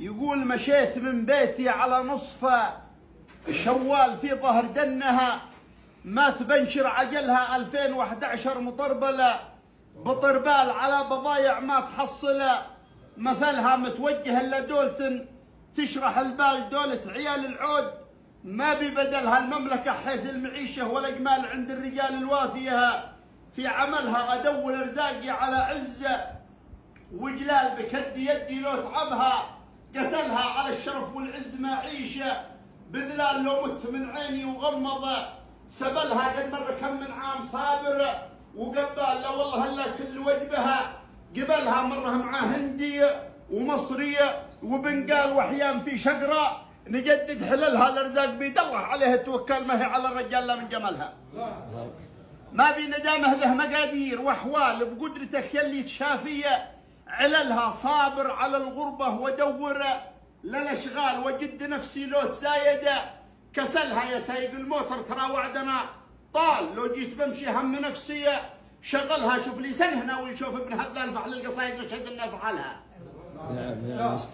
يقول مشيت من بيتي على نصف شوال في ظهر دنها، ما تبنشر عجلها 2011 مطربلة بطربال على بضايع ما تحصله، مثلها متوجه الا دولة تشرح البال دولة عيال العود، ما ببدلها المملكة حيث المعيشة والأجمال عند الرجال الوافية، في عملها أدور أرزاقي على عزة وجلال بكد يدي لو تعبها، قتلها على الشرف والعز ما عيشه، بذلال لو مت من عيني وغمض، سبلها قد مر كم من عام صابر وقبال لو والله الا كل وجبها، قبلها مره معاه هنديه ومصريه وبنقال واحيان في شقره، نجدد حللها الارزاق بيد الله عليها توكل، ما هي على الرجال لا من جمالها. ما بي ندامه له مقادير واحوال بقدرتك يلي تشافيه، عللها صابر على الغربه ودور للاشغال وجد نفسي لو تزايده، كسلها يا سيد الموتر ترى وعدنا طال، لو جيت بمشي هم نفسيه، شغلها شوف لي سنه ناوي يشوف ابن هذال فحل القصايد نشهد انه فعلها.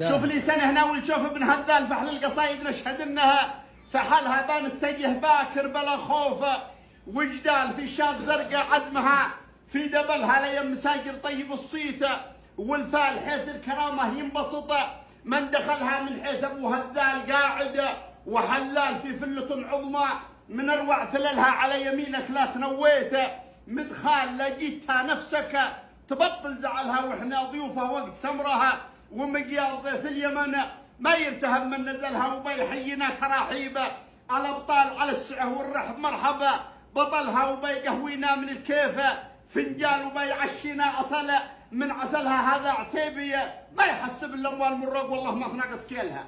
شوف لي سنه ناوي يشوف ابن هذال فحل القصايد نشهد انها فحلها، بان اتجه باكر بلا خوفه وجدال في شاف زرقاء عدمها، في دبلها ليم مساجر طيب الصيته والفال حيث الكرامه ينبسطه، من دخلها من حيث ابو هذال قاعده وحلال في فله عظمى، من اروع فللها على يمينك لا تنويته، مدخال لقيتها نفسك تبطل زعلها واحنا ضيوفها وقت سمرها، ومقيال ضيف اليمن ما يرتهب من نزلها وبيحيينا تراحيبه، الابطال على السعه والرحب مرحبا، بطلها وبيقهوينا من الكيفه، فنجال وبيعشينا اصله من عسلها، هذا عتيبيه ما يحسب الاموال مرق والله ما في ناقص كيلها.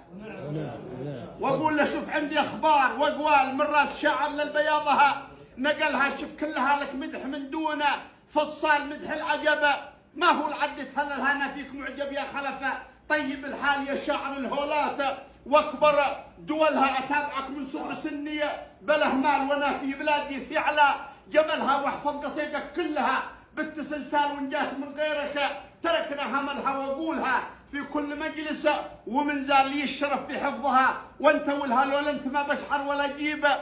واقول له شوف عندي اخبار واقوال من راس شاعر للبياضها، نقلها شوف كلها لك مدح من دونه، فصال مدح العجبه ما هو العد تهللها، انا فيك معجب يا خلفه، طيب الحال يا شاعر الهولات، واكبر دولها اتابعك من صغر سنيه، بله مال وانا في بلادي في على جبلها، واحفظ قصيدك كلها بالتسلسال وان جات من غيرك تركنا هملها، واقولها في كل مجلس ومن زال لي الشرف في حفظها، وانت ولها لولا انت ما بشعر ولا جيبه،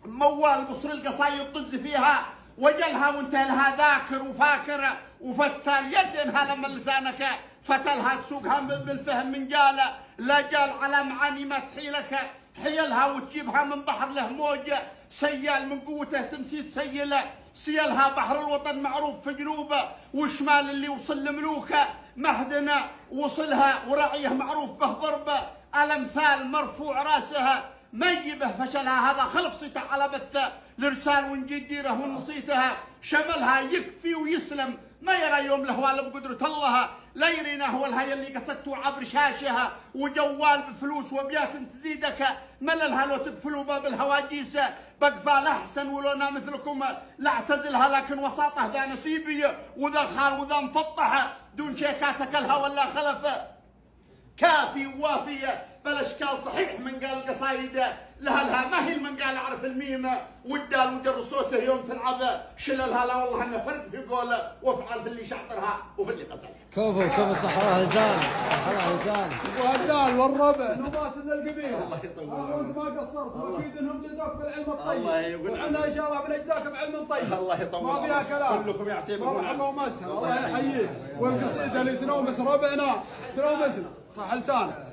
موال بصر القصايد طز فيها وجلها، وانت لها ذاكر وفاكر وفتال يدنها لما لسانك فتلها، تسوقها بالفهم من قال لا قال على معاني ما تحيلك حيلها، وتجيبها من بحر له موجه سيال من قوته تمسي تسيله، سيلها بحر الوطن معروف في جنوبه وشمال اللي وصل لملوكه، مهدنا وصلها وراعيه معروف به ضربه، الامثال مرفوع راسها ما يجيبه فشلها، هذا خلف صيته على بثه لرسال ونجيد ديره ونصيتها، شملها يكفي ويسلم ما يرى يوم الهوال بقدرة الله، لا يرينا هو الهي اللي قصدته عبر شاشها، وجوال بفلوس وبيات تزيدك مللها لو تقفلوا باب الهواجيس، بقفال احسن ولونا مثلكم لا اعتزلها، لكن وساطه ذا نسيبي وذا خال وذا مفطحه، دون شيكاتك الهوى ولا خلفه، كافي ووافيه بل اشكال صحيح من قال قصايده، لها ما هي من قال اعرف الميمه والدال وجر صوته يوم تلعبه، شللها لا والله انه فرق في قوله وافعل في اللي شعطرها وفي اللي قصلها. كفو صحراء لسان صحراء لسان والدال والربع نباس للقبيله. الله يطول وانت ما قصرت واكيد انهم جزاك بالعلم الطيب. الله يقول وعنا ان شاء الله بنجزاك بعلم طيب. الله يطول ما فيها كلام. كلكم يعتبرون مرحبا ومسهلا الله يحييك، والقصيده اللي تنومس ربعنا تنومسنا صح لسانك.